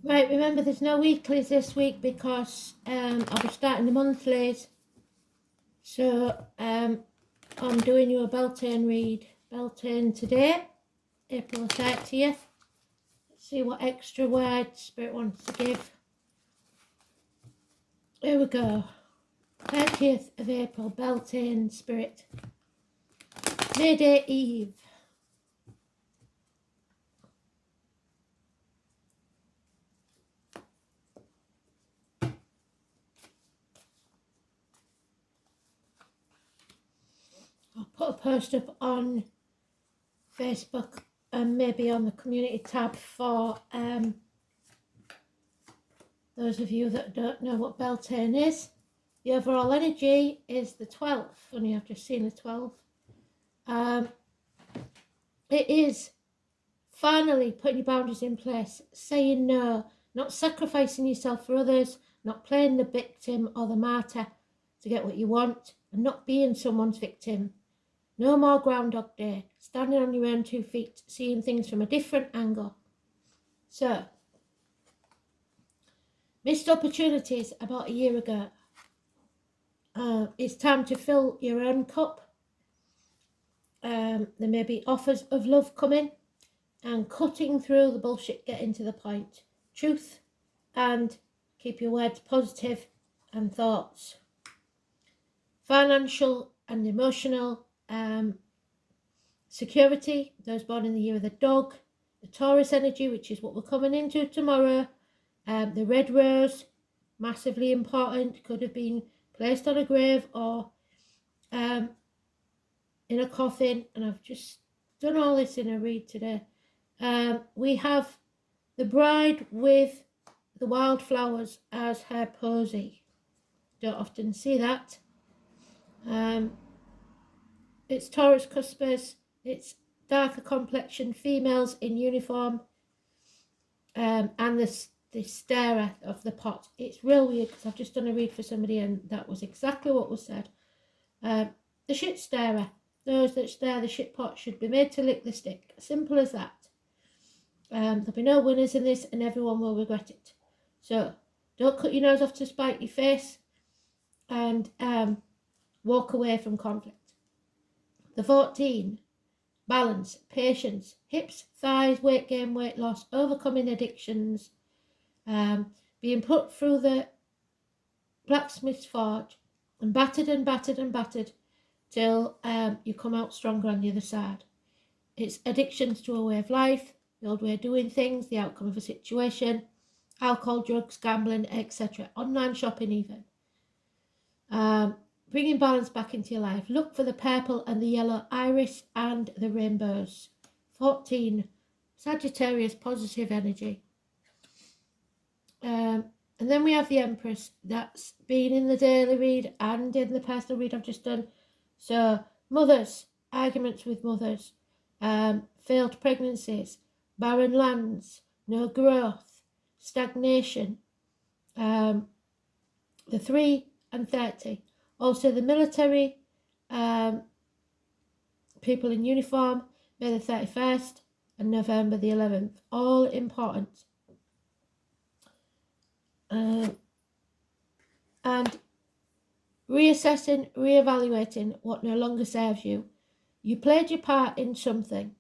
Right, remember there's no weeklies this week because I'll be starting the monthlies. So I'm doing you a Beltane read. Beltane today, April 30th. Let's see what extra words Spirit wants to give. Here we go. 30th of April, Beltane Spirit. May Day Eve. I'll put a post up on Facebook and maybe on the community tab for those of you that don't know what Beltane is. The overall energy is the 12th. Funny, I've just seen the 12th. It is finally putting your boundaries in place, saying no, not sacrificing yourself for others, not playing the victim or the martyr to get what you want, and not being someone's victim. No more Groundhog Day, standing on your own 2 feet, seeing things from a different angle. So, missed opportunities about a year ago. It's time to fill your own cup. There may be offers of love coming, and cutting through the bullshit, getting to the point. Truth, and keep your words positive and thoughts. Financial and emotional security, those born in the year of the dog. The Taurus energy, which is what we're coming into tomorrow. The red rose, massively important, could have been placed on a grave or in a coffin, and I've just done all this in a read today. We have the bride with the wildflowers as her posy. Don't often see that. It's Taurus cuspers, it's darker complexion females in uniform, and the starer of the pot. It's real weird because I've just done a read for somebody and that was exactly what was said. The shit starer, those that stare the shit pot should be made to lick the stick. Simple as that. There'll be no winners in this and everyone will regret it. So don't cut your nose off to spite your face, and walk away from conflict. The 14, balance, patience, hips, thighs, weight gain, weight loss, overcoming addictions, being put through the blacksmith's forge and battered and battered and battered till you come out stronger on the other side. It's addictions to a way of life, the old way of doing things, the outcome of a situation, alcohol, drugs, gambling, etc. Online shopping even. Bringing balance back into your life. Look for the purple and the yellow iris and the rainbows. 14, Sagittarius, positive energy. And then we have the Empress. That's been in the daily read and in the personal read I've just done. So, mothers, arguments with mothers, failed pregnancies, barren lands, no growth, stagnation. The 3 and 30. Also the military, people in uniform, May the 31st and November the 11th. All important. And reassessing, reevaluating what no longer serves you. You played your part in something.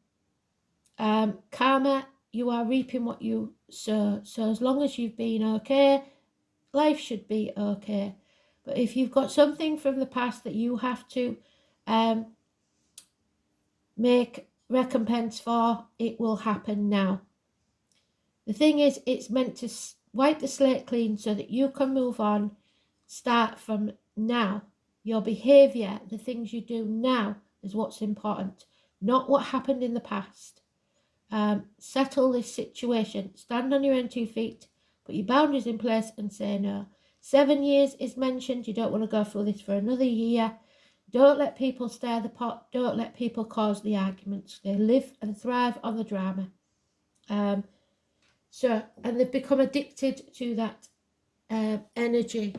Karma, you are reaping what you sow. So as long as you've been okay, life should be okay. But if you've got something from the past that you have to make recompense for, it will happen now. The thing is, it's meant to wipe the slate clean so that you can move on, start from now. Your behaviour, the things you do now is what's important, not what happened in the past. Settle this situation, stand on your own 2 feet, put your boundaries in place and say no. 7 years is mentioned. You don't want to go through this for another year. Don't let people stir the pot. Don't let people cause the arguments. They live and thrive on the drama. And they've become addicted to that energy.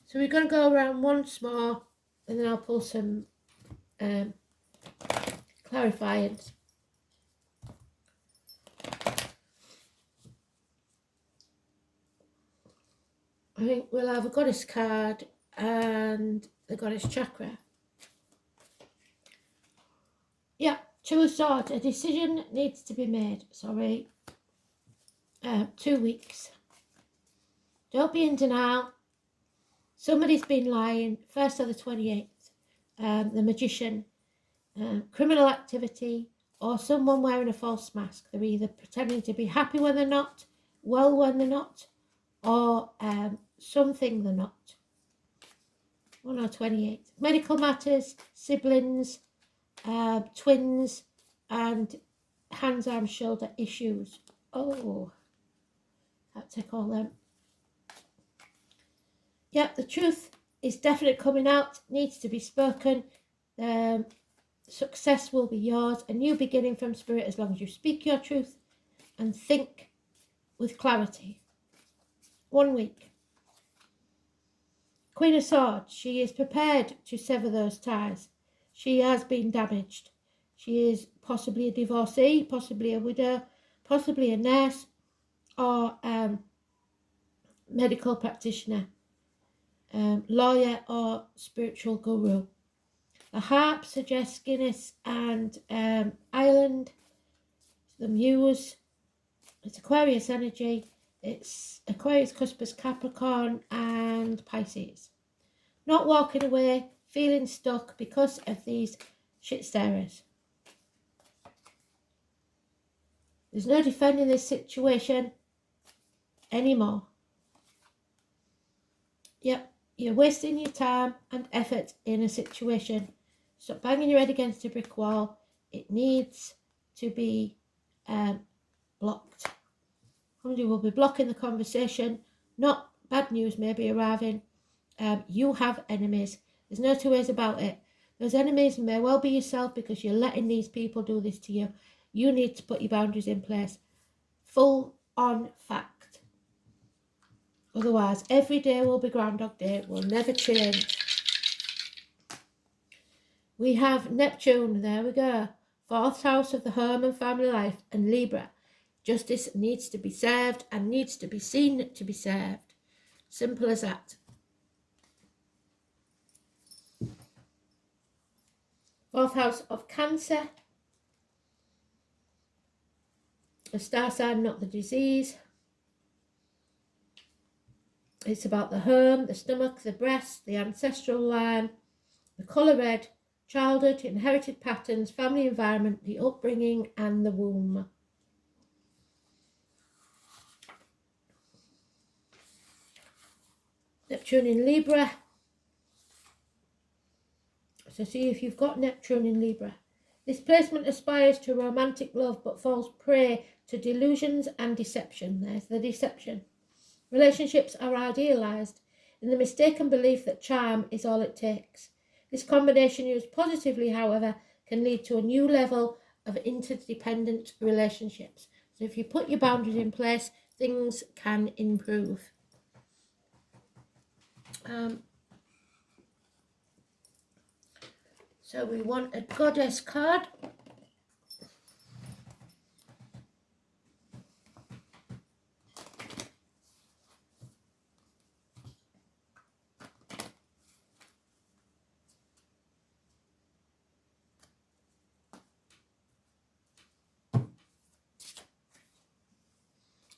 So we're going to go around once more and then I'll pull some clarifiers. I think we'll have a goddess card and the goddess chakra. Yeah, Two of Swords. A decision needs to be made. 2 weeks. Don't be in denial. Somebody's been lying. 1st or the 28th. The Magician. Criminal activity, or someone wearing a false mask. They're either pretending to be happy when they're not, well when they're not, or something they're not. 1 or 28. Medical matters, siblings, twins, and hands, arms, shoulder issues. Oh, can't take all them. Yep, the truth is definitely coming out, needs to be spoken. Success will be yours, a new beginning from spirit as long as you speak your truth and think with clarity. 1 week. Queen of Swords, she is prepared to sever those ties. She has been damaged. She is possibly a divorcee, possibly a widow, possibly a nurse, or medical practitioner, lawyer or spiritual guru. The harp suggests Guinness and Ireland. The Muse. It's Aquarius energy. It's Aquarius, Cuspis, Capricorn and Pisces. Not walking away, feeling stuck because of these shit starers. There's no defending this situation anymore. Yep, you're wasting your time and effort in a situation. Stop banging your head against a brick wall. It needs to be blocked. Somebody will be blocking the conversation. Not bad news may be arriving. You have enemies. There's no two ways about it. Those enemies may well be yourself because you're letting these people do this to you. You need to put your boundaries in place. Full on fact. Otherwise, every day will be Groundhog Day. It will never change. We have Neptune. There we go. 4th house of the home and family life, and Libra. Justice needs to be served and needs to be seen to be served. Simple as that. 4th house of Cancer. The star sign, not the disease. It's about the home, the stomach, the breast, the ancestral line, the colour red, childhood, inherited patterns, family environment, the upbringing and the womb. Neptune in Libra. So see if you've got Neptune in Libra. This placement aspires to romantic love but falls prey to delusions and deception. There's the deception. Relationships are idealised in the mistaken belief that charm is all it takes. This combination used positively, however, can lead to a new level of interdependent relationships. So if you put your boundaries in place, things can improve. So we want a goddess card.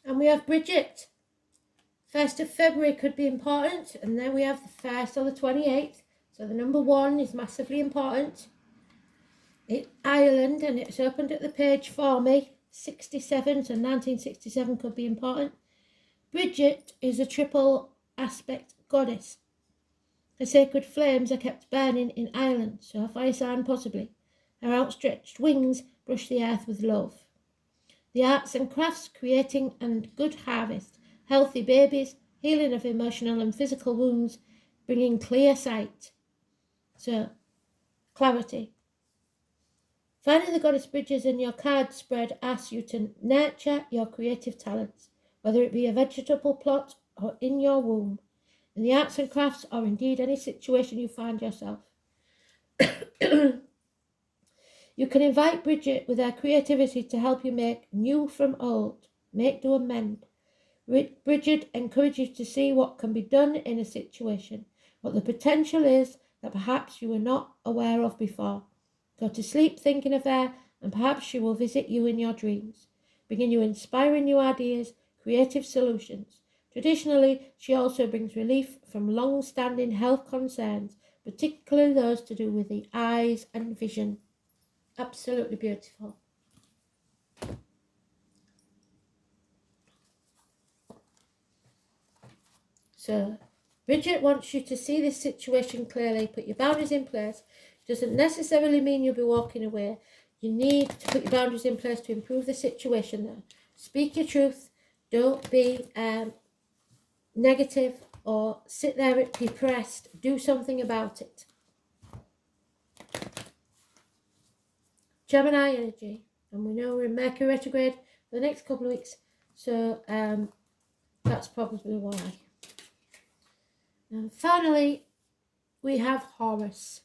And we have Bridget. 1st of February could be important, and then we have the 1st or the 28th. So the number 1 is massively important. It's Ireland, and it's opened at the page for me. 67, so 1967 could be important. Bridget is a triple aspect goddess. Her sacred flames are kept burning in Ireland, so a fire sign possibly. Her outstretched wings brush the earth with love. The arts and crafts, creating and good harvest, healthy babies, healing of emotional and physical wounds, bringing clear sight. So, clarity. Finding the goddess Bridges in your card spread asks you to nurture your creative talents, whether it be a vegetable plot or in your womb, in the arts and crafts, or indeed any situation you find yourself. You can invite Bridget with her creativity to help you make new from old, make, do and mend. Bridget encourages you to see what can be done in a situation, what the potential is that perhaps you were not aware of before. Go to sleep thinking of her, and perhaps she will visit you in your dreams, bringing you inspiring new ideas, creative solutions. Traditionally, she also brings relief from long-standing health concerns, particularly those to do with the eyes and vision. Absolutely beautiful. So, Bridget wants you to see this situation clearly, put your boundaries in place. Doesn't necessarily mean you'll be walking away. You need to put your boundaries in place to improve the situation there. Speak your truth. Don't be negative or sit there depressed. Do something about it. Gemini energy. And we know we're in Mercury retrograde for the next couple of weeks. So that's probably why. And finally, we have Horus.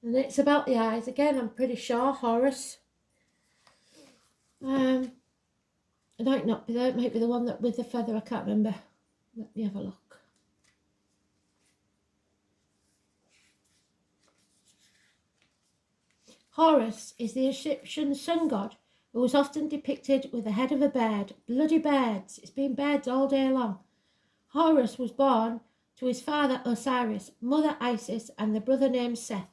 And it's about the eyes. Again, I'm pretty sure Horus. It might not be there. It might be the one that with the feather. I can't remember. Let me have a look. Horus is the Egyptian sun god who was often depicted with the head of a bird. Bloody birds. It's been birds all day long. Horus was born to his father Osiris, mother Isis, and the brother named Seth.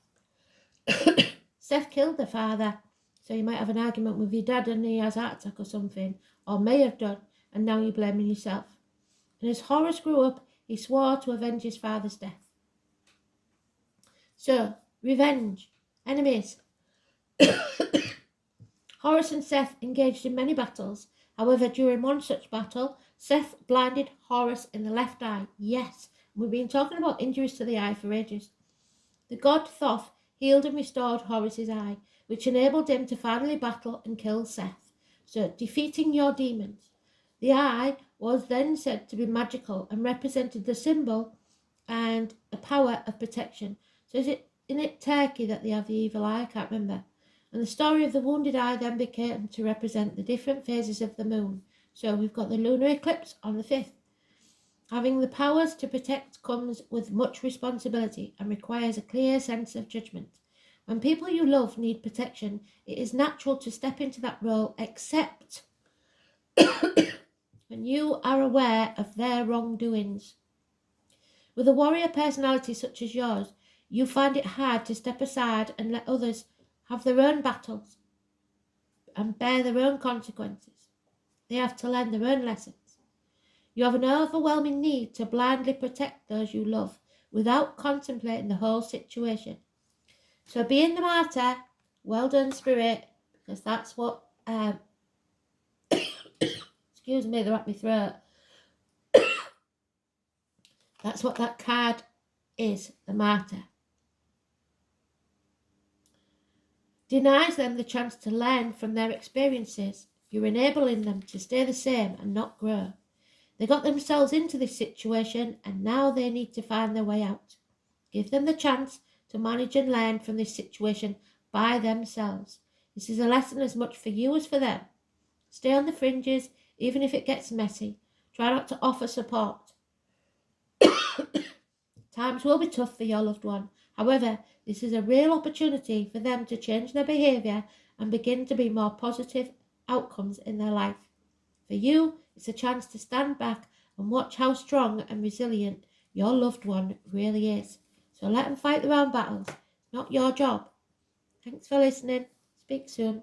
Seth killed the father, so you might have an argument with your dad and he has a heart attack or something, or may have done, and now you're blaming yourself. And as Horus grew up, he swore to avenge his father's death. So, revenge, enemies. Horus and Seth engaged in many battles. However, during one such battle, Seth blinded Horus in the left eye. Yes, we've been talking about injuries to the eye for ages. The god Thoth healed and restored Horus's eye, which enabled him to finally battle and kill Seth. So, defeating your demons. The eye was then said to be magical and represented the symbol and the power of protection. So is it Turkey that they have the evil eye? I can't remember. And the story of the wounded eye then became to represent the different phases of the moon. So we've got the lunar eclipse on the 5th. Having the powers to protect comes with much responsibility and requires a clear sense of judgment. When people you love need protection, it is natural to step into that role, except when you are aware of their wrongdoings. With a warrior personality such as yours, you find it hard to step aside and let others have their own battles and bear their own consequences. They have to learn their own lessons. You have an overwhelming need to blindly protect those you love without contemplating the whole situation. So being the martyr, well done, Spirit, because that's what, excuse me, they're at my throat. That's what that card is, the martyr. Denies them the chance to learn from their experiences. You're enabling them to stay the same and not grow. They got themselves into this situation and now they need to find their way out. Give them the chance to manage and learn from this situation by themselves. This is a lesson as much for you as for them. Stay on the fringes, even if it gets messy. Try not to offer support. Times will be tough for your loved one. However, this is a real opportunity for them to change their behaviour and begin to be more positive outcomes in their life. For you, it's a chance to stand back and watch how strong and resilient your loved one really is. So let them fight their own battles. It's not your job. Thanks for listening. Speak soon.